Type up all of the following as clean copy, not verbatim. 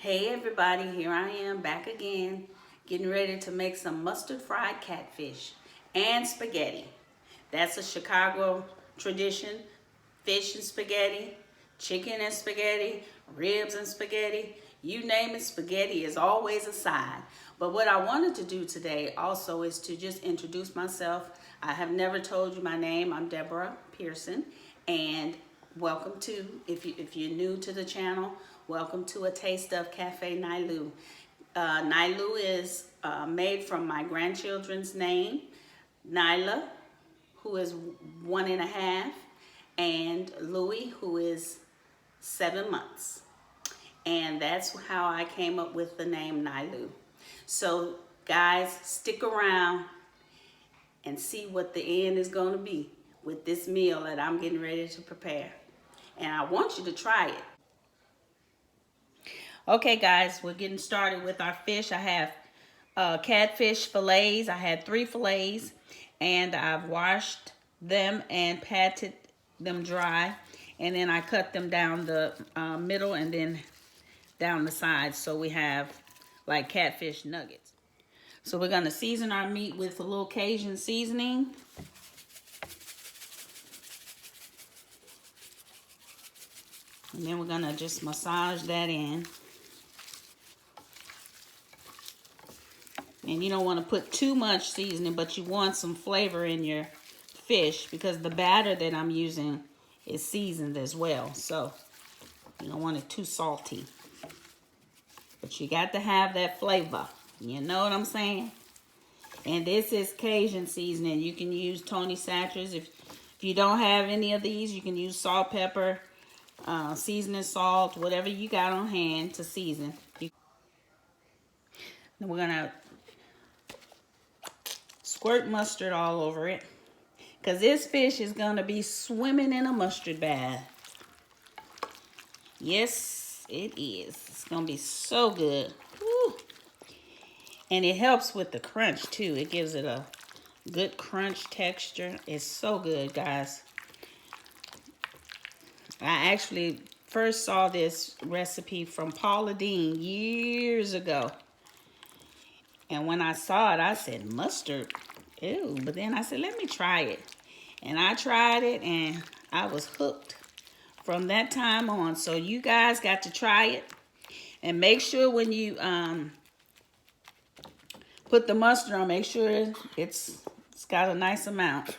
Hey everybody, here I am back again, getting ready to make some mustard fried catfish and spaghetti. That's a Chicago tradition. Fish and spaghetti, chicken and spaghetti, ribs and spaghetti. You name it, spaghetti is always a side. But what I wanted to do today also is to just introduce myself. I have never told you my name. I'm Deborah Pearson, and welcome to, if you're new to the channel, welcome to A Taste of Cafe Nailu. Nailu is made from my grandchildren's name, Nyla, who is 1.5, and Louis, who is 7 months. And that's how I came up with the name Nailu. So guys, stick around and see what the end is going to be with this meal that I'm getting ready to prepare. And I want you to try it. Okay guys, we're getting started with our fish. I have catfish fillets. I had 3 fillets, and I've washed them and patted them dry, and then I cut them down the middle and then down the sides, so we have like catfish nuggets. So we're gonna season our meat with a little Cajun seasoning. And then we're gonna just massage that in. And you don't want to put too much seasoning, but you want some flavor in your fish because the batter that I'm using is seasoned as well. So you don't want it too salty. But you got to have that flavor. You know what I'm saying? And this is Cajun seasoning. You can use Tony Satcher's. If you don't have any of these, you can use salt, pepper, seasoning salt, whatever you got on hand to season. Then we're going to squirt mustard all over it, because this fish is going to be swimming in a mustard bath. Yes, it is. It's going to be so good. Woo. And it helps with the crunch too. It gives it a good crunch texture. It's so good, guys. I actually first saw this recipe from Paula Deen years ago. And when I saw it, I said, mustard? Ew. But then I said, let me try it. And I tried it, and I was hooked from that time on. So you guys got to try it. And make sure when you put the mustard on, make sure it's got a nice amount.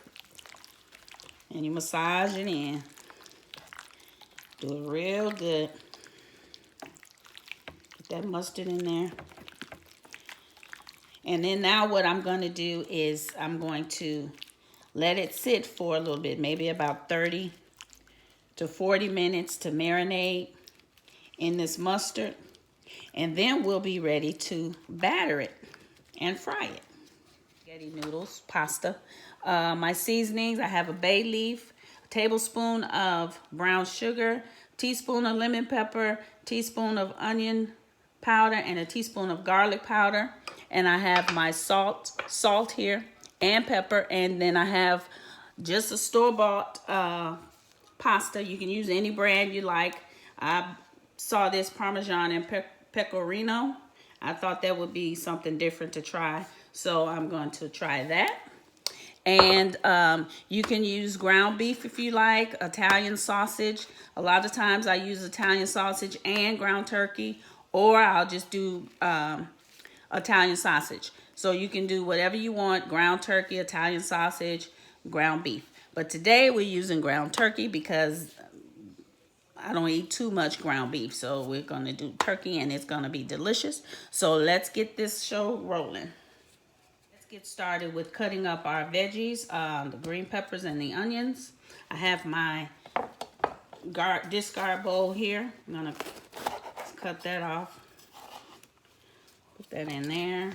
And you massage it in. Do it real good. Put that mustard in there. And then now what I'm going to do is I'm going to let it sit for a little bit, maybe about 30 to 40 minutes to marinate in this mustard. And then we'll be ready to batter it and fry it. Spaghetti noodles, pasta. My seasonings, I have a bay leaf, a tablespoon of brown sugar, teaspoon of lemon pepper, teaspoon of onion powder, and a teaspoon of garlic powder. And I have my salt here, and pepper. And then I have just a store-bought pasta. You can use any brand you like. I saw this Parmesan and Pecorino. I thought that would be something different to try, so I'm going to try that. And you can use ground beef if you like, Italian sausage. A lot of times I use Italian sausage and ground turkey, or I'll just do Italian sausage. So you can do whatever you want, ground turkey, Italian sausage, ground beef. But today we're using ground turkey because I don't eat too much ground beef. So we're going to do turkey, and it's going to be delicious. So let's get this show rolling. Let's get started with cutting up our veggies, the green peppers and the onions. I have my discard bowl here. I'm going to cut that off. Put that in there.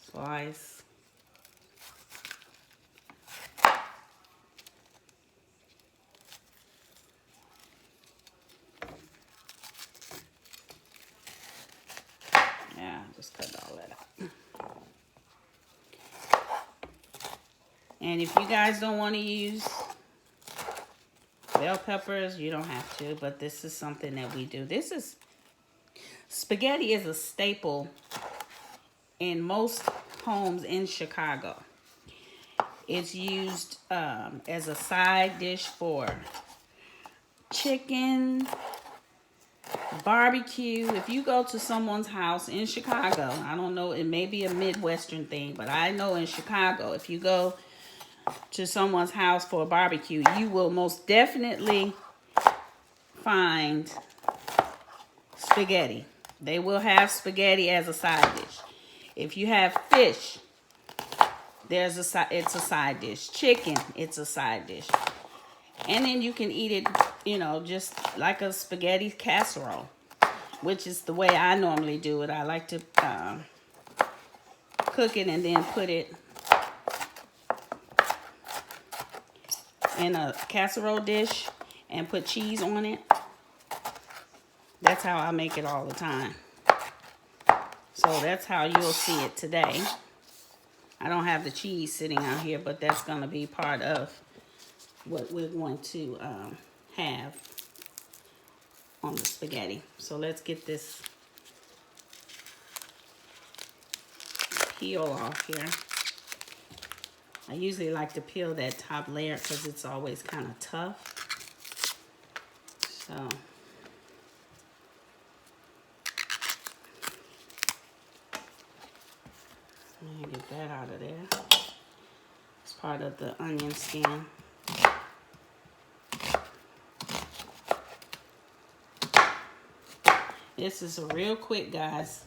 Slice. Yeah, just cut all that out. And if you guys don't want to use Bell peppers, you don't have to, but this is something that we do. Spaghetti is a staple in most homes in Chicago. It's used as a side dish for chicken, barbecue. If you go to someone's house in Chicago, I don't know, it may be a Midwestern thing, but I know in Chicago, if you go to someone's house for a barbecue, you will most definitely find spaghetti. They will have spaghetti as a side dish. If you have fish, it's a side dish. Chicken, it's a side dish. And then you can eat it, you know, just like a spaghetti casserole, which is the way I normally do it. I like to cook it and then put it in a casserole dish and put cheese on it. That's how I make it all the time. So that's how you'll see it today. I don't have the cheese sitting out here, but that's going to be part of what we're going to have on the spaghetti. So let's get this peel off here. I usually like to peel that top layer because it's always kind of tough. So let me get that out of there. It's part of the onion skin. This is a real quick, guys.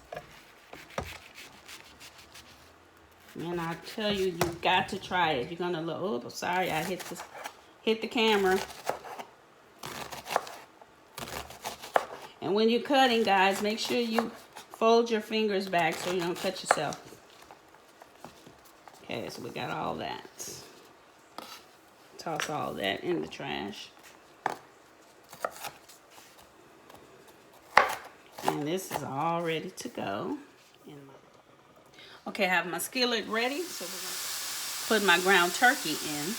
And I tell you, you got to try it. You're gonna look. Oh, sorry, I hit the camera. And when you're cutting, guys, make sure you fold your fingers back so you don't cut yourself. Okay, so we got all that. Toss all that in the trash. And this is all ready to go. Okay, I have my skillet ready, so we're gonna put my ground turkey in.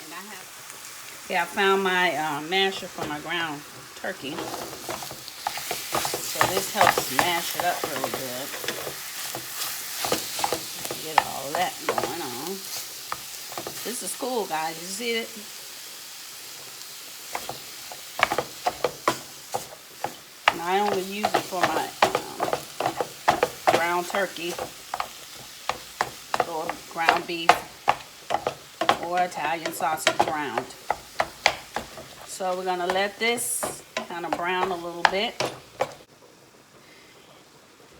And I found my masher for my ground turkey. So this helps mash it up really good. Get all that going on. This is cool, guys. You see it? And I only use it for my ground turkey or ground beef or Italian sausage ground. So we're gonna let this kind of brown a little bit.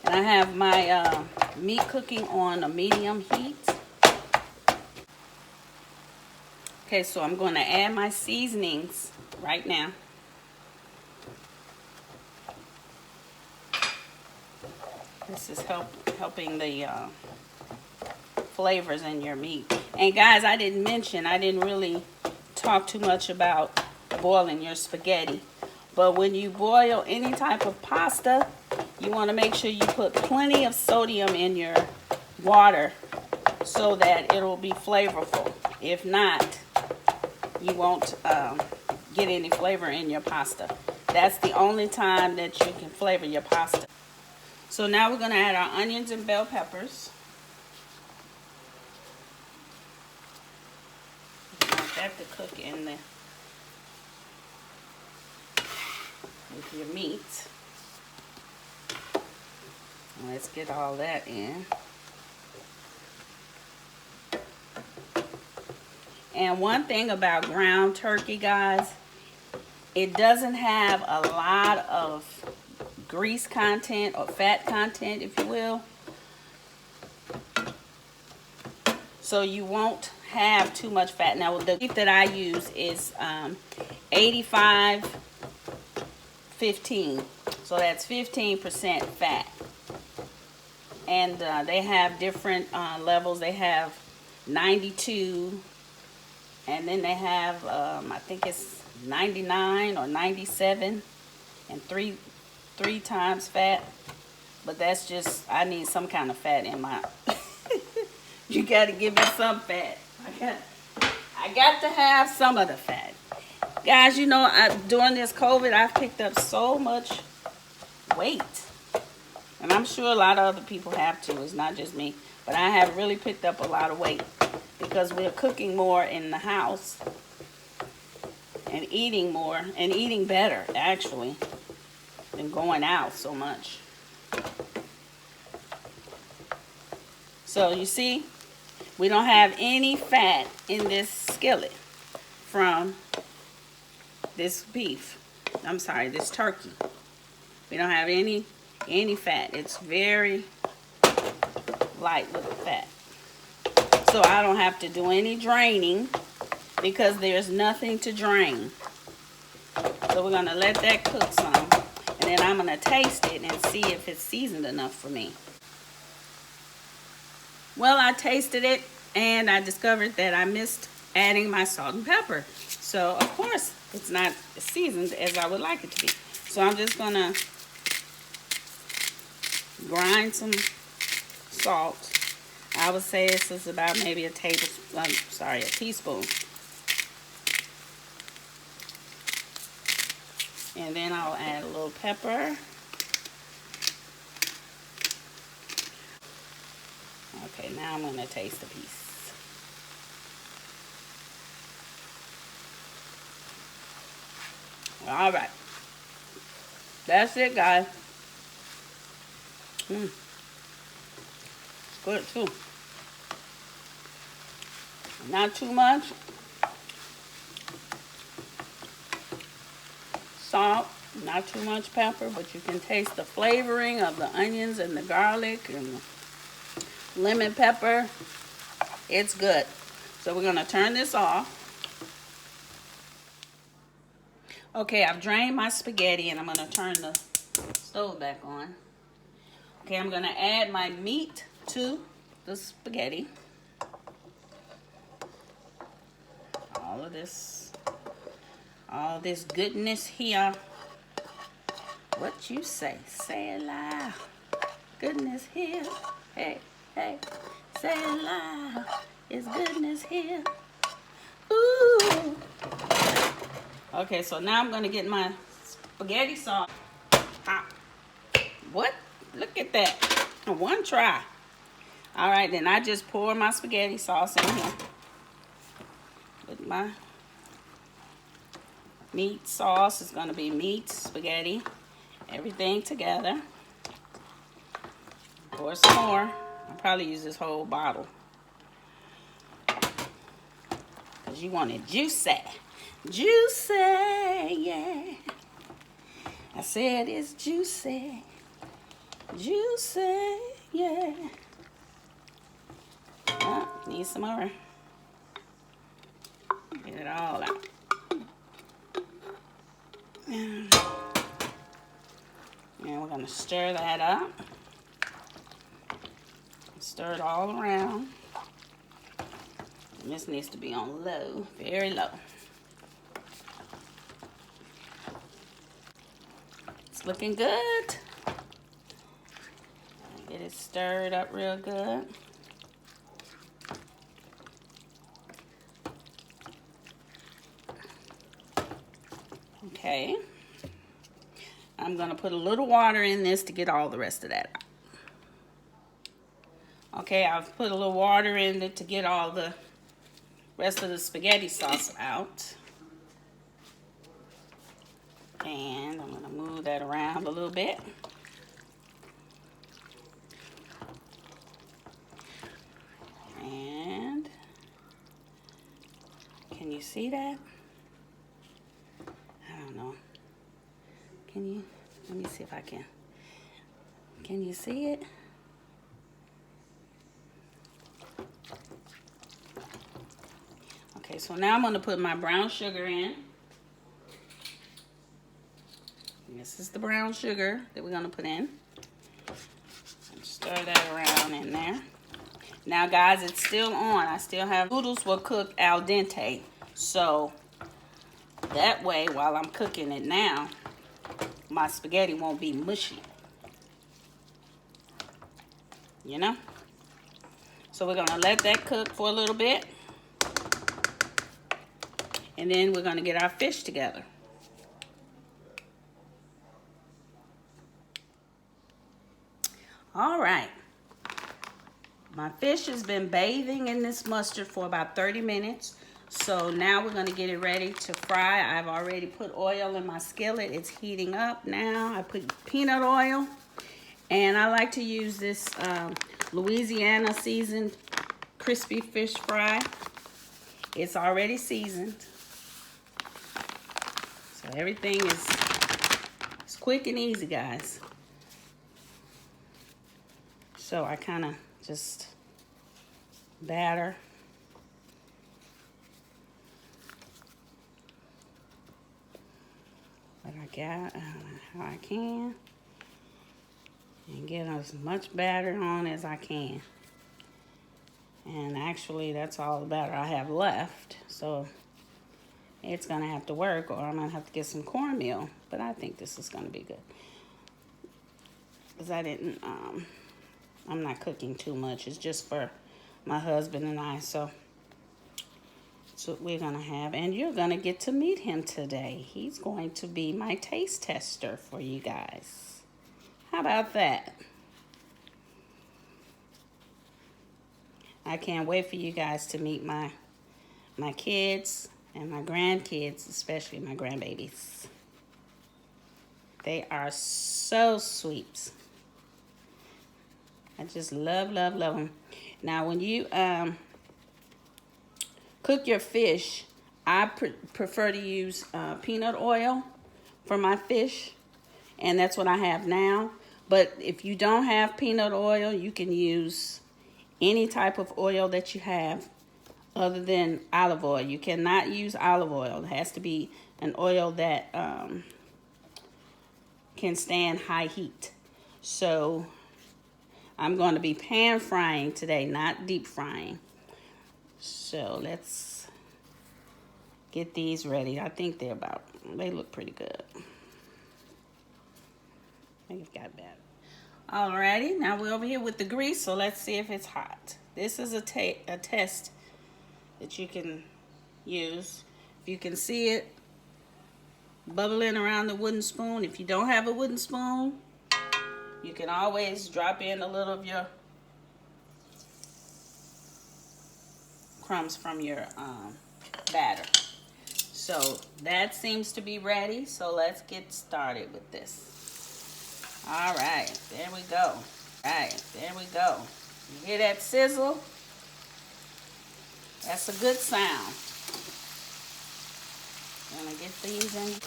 And I have my meat cooking on a medium heat. Okay, so I'm going to add my seasonings right now. This is helping the flavors in your meat. And guys, I didn't really talk too much about boiling your spaghetti. But when you boil any type of pasta, you want to make sure you put plenty of sodium in your water so that it'll be flavorful. If not, you won't get any flavor in your pasta. That's the only time that you can flavor your pasta. So now we're going to add our onions and bell peppers. You want that to cook in the with your meat. Let's get all that in. And one thing about ground turkey, guys, it doesn't have a lot of grease content or fat content, if you will. So you won't have too much fat. Now, the beef that I use is 85-15. So that's 15% fat. And they have different levels. They have 92, and then they have, I think it's 99 or 97, and three times fat. But that's just, I need some kind of fat in my, you got to give me some fat. I got to have some of the fat. Guys, you know, during this COVID, I've picked up so much weight. And I'm sure a lot of other people have too. It's not just me. But I have really picked up a lot of weight because we're cooking more in the house and eating more and eating better, actually, than going out so much. So you see, we don't have any fat in this skillet from this beef. I'm sorry, this turkey. We don't have any fat. It's very light with the fat. So I don't have to do any draining because there's nothing to drain. So we're gonna let that cook some, and then I'm gonna taste it and see if it's seasoned enough for me. Well, I tasted it and I discovered that I missed adding my salt and pepper. So of course it's not seasoned as I would like it to be. So I'm just gonna grind some salt. I would say this is about maybe a teaspoon. And then I'll add a little pepper. Okay, now I'm gonna taste a piece. All right. That's it, guys. Good too. Not too much salt, not too much pepper, but you can taste the flavoring of the onions and the garlic and the lemon pepper. It's good. So we're gonna turn this off. Okay, I've drained my spaghetti and I'm gonna turn the stove back on. Okay, I'm gonna add my meat to the spaghetti. All this goodness here. What you say? Say it loud. Goodness here. Hey, hey. Say it loud. It's goodness here. Ooh. Okay, so now I'm gonna get my spaghetti sauce. What? Look at that. One try. All right, then I just pour my spaghetti sauce in here with my meat sauce. It's gonna be meat, spaghetti, everything together. Pour some more. I'll probably use this whole bottle because you want it juicy. Juicy, yeah. I said it's juicy. Juicy, yeah. Oh, need some more. Get it all out. And we're gonna stir that up. Stir it all around. And this needs to be on low, very low. It's looking good. Get it stirred up real good. Okay. I'm gonna put a little water in this to get all the rest of that out. Okay, I've put a little water in it to get all the rest of the spaghetti sauce out. And I'm gonna move that around a little bit. And can you see that? I don't know. Can you? Let me see if I can. Can you see it? Okay, so now I'm going to put my brown sugar in. This is the brown sugar that we're going to put in. And stir that around in there. Now, guys, it's still on. I still have noodles will cook al dente. So that way, while I'm cooking it now, my spaghetti won't be mushy. You know? So we're going to let that cook for a little bit. And then we're gonna get our fish together. All right. My fish has been bathing in this mustard for about 30 minutes. So now we're gonna get it ready to fry. I've already put oil in my skillet. It's heating up now. I put peanut oil. And I like to use this Louisiana seasoned crispy fish fry. It's already seasoned. So everything is quick and easy, guys. So I kind of just batter. What I got, how I can. And get as much batter on as I can. And actually, that's all the batter I have left. So it's gonna have to work, or I'm gonna have to get some cornmeal. But I think this is gonna be good. Because I didn't, I'm not cooking too much. It's just for my husband and I. So that's what we're gonna have. And you're gonna get to meet him today. He's going to be my taste tester for you guys. How about that? I can't wait for you guys to meet my kids and my grandkids, especially my grandbabies. They are so sweet. I just love, love, love them. Now, when you cook your fish, I prefer to use peanut oil for my fish, and that's what I have now. But if you don't have peanut oil, you can use any type of oil that you have other than olive oil. You cannot use olive oil. It has to be an oil that can stand high heat. So I'm going to be pan frying today, not deep frying. So let's get these ready. I think they look pretty good. I think it's got better. Alrighty, now we're over here with the grease, so let's see if it's hot. This is a test that you can use. If you can see it bubbling around the wooden spoon. If you don't have a wooden spoon, you can always drop in a little of your crumbs from your batter. So that seems to be ready, so let's get started with this. All right, there we go. All right, there we go. You hear that sizzle? That's a good sound. Gonna get these in.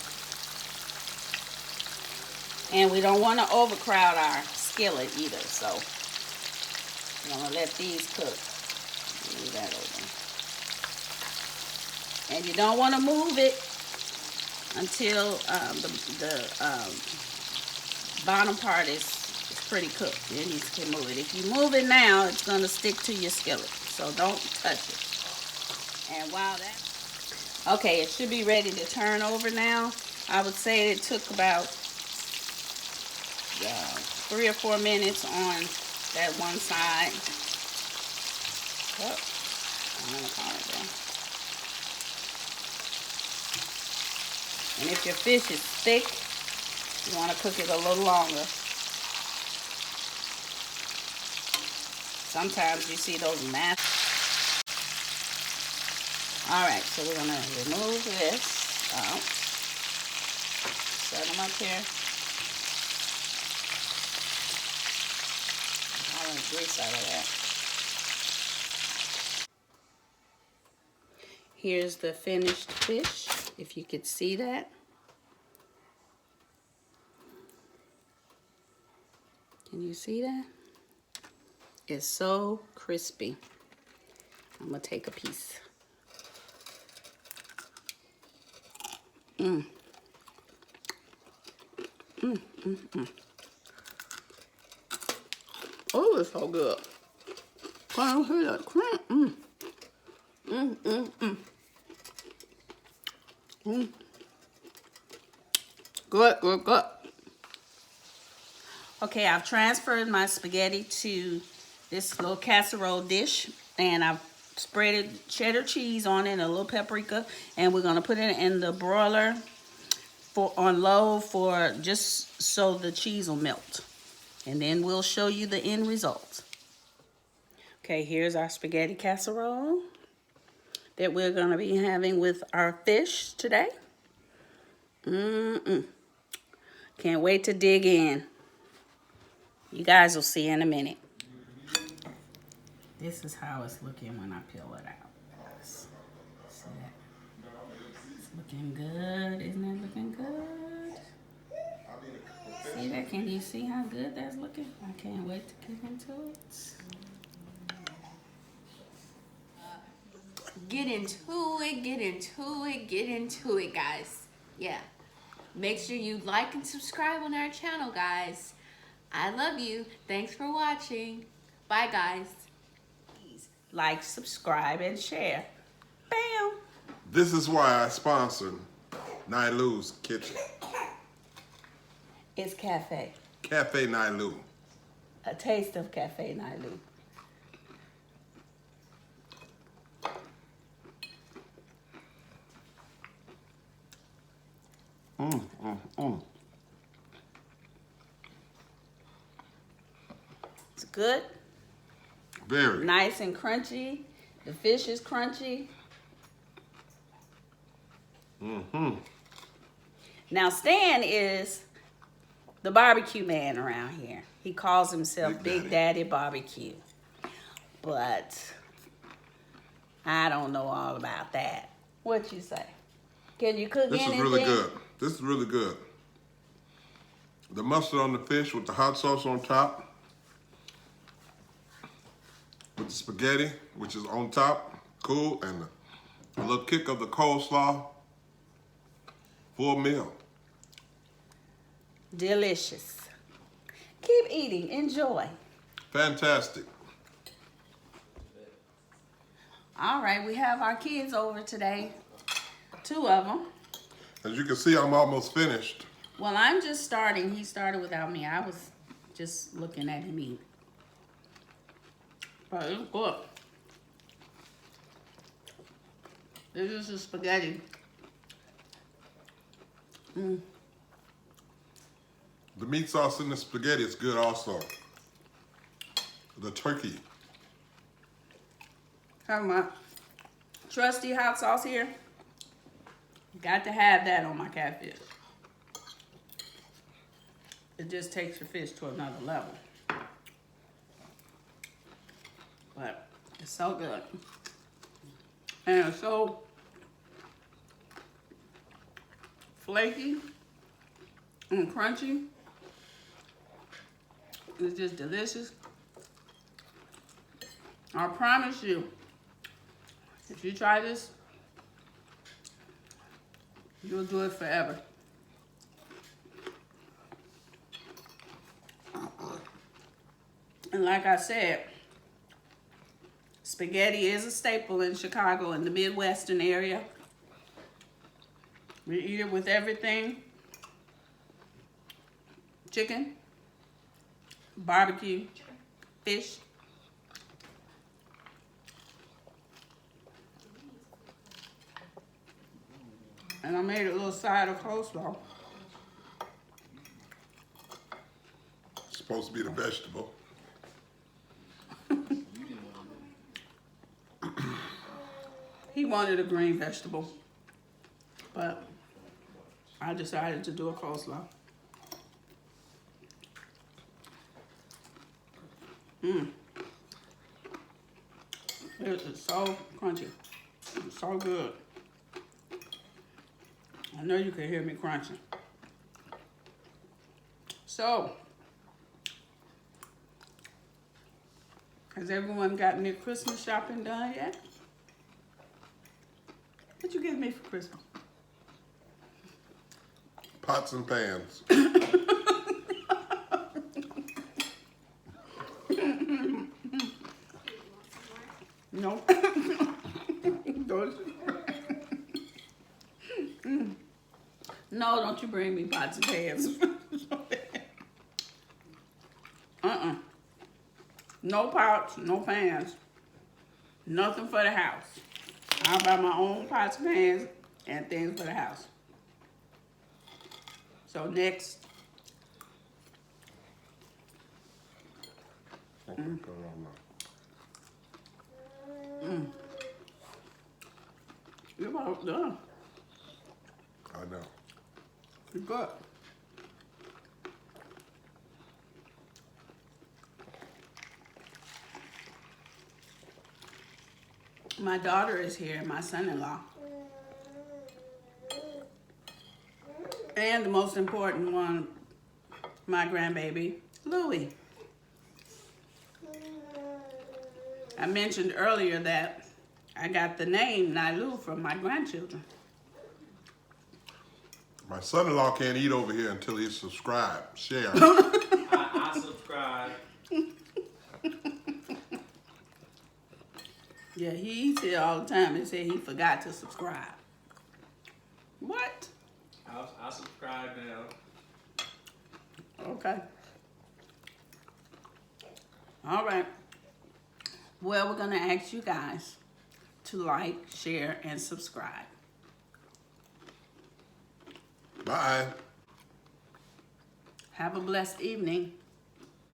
And we don't want to overcrowd our skillet either, so we're gonna let these cook. Leave that open. And you don't want to move it until the bottom part is pretty cooked. Then you can move it. If you move it now, it's going to stick to your skillet. So don't touch it. And while okay, it should be ready to turn over now. I would say it took about 3 or 4 minutes on that one side. Oh, I'm going to call it down. And if your fish is thick, you want to cook it a little longer. Sometimes you see those massive. Alright, so we're going to remove this out. Set them up here. All the grease out of that. Here's the finished fish, if you could see that. Can you see that? It's so crispy. I'm gonna take a piece. Oh, it's so good. Can you hear that crunch? Good, good, good. Okay, I've transferred my spaghetti to this little casserole dish, and I've spreaded cheddar cheese on it and a little paprika. And we're going to put it in the broiler on low for just so the cheese will melt. And then we'll show you the end result. Okay, here's our spaghetti casserole that we're going to be having with our fish today. Can't wait to dig in. You guys will see in a minute. This is how it's looking when I peel it out. See that? It's looking good. Isn't it looking good? See that? Can you see how good that's looking? I can't wait to get into it. Get into it, get into it, get into it, guys. Yeah. Make sure you like and subscribe on our channel, guys. I love you. Thanks for watching. Bye, guys. Please like, subscribe, and share. Bam! This is why I sponsored Nailu's Kitchen. It's Cafe. Cafe Nailu. A taste of Cafe Nailu. It's good. Very. Nice and crunchy. The fish is crunchy. Now Stan is the barbecue man around here. He calls himself Big Daddy Barbecue. But I don't know all about that. What you say? Can you cook anything? This is really good. This is really good. The mustard on the fish with the hot sauce on top. With the spaghetti, which is on top. Cool. And a little kick of the coleslaw. Full meal. Delicious. Keep eating. Enjoy. Fantastic. All right, we have our kids over today. 2 of them. As you can see, I'm almost finished. Well, I'm just starting. He started without me. I was just looking at him eat. But it's good. This is the spaghetti. The meat sauce in the spaghetti is good also. The turkey. Have my trusty hot sauce here. Got to have that on my catfish. It just takes your fish to another level. But it's so good. And it's so flaky and crunchy. It's just delicious. I promise you, if you try this, you'll do it forever. And like I said, spaghetti is a staple in Chicago, in the Midwestern area. We eat it with everything. Chicken, barbecue, fish. And I made a little side of coleslaw. It's supposed to be the vegetable. He wanted a green vegetable, but I decided to do a coleslaw. It is so crunchy. It's so good. I know you can hear me crunching. So, has everyone gotten their Christmas shopping done yet? What you give me for Christmas? Pots and pans. No. No, don't you bring me pots and pans. No pots, no pans. Nothing for the house. I'll buy my own pots, pans, and things for the house. So next. You're about done. I know. You're good. My daughter is here, my son-in-law. And the most important one, my grandbaby, Louie. I mentioned earlier that I got the name Nailu from my grandchildren. My son-in-law can't eat over here until he's subscribed. Share. I subscribe. Yeah, he eats here all the time and said he forgot to subscribe. What? I subscribe now. Okay. All right. Well, we're going to ask you guys to like, share, and subscribe. Bye. Have a blessed evening.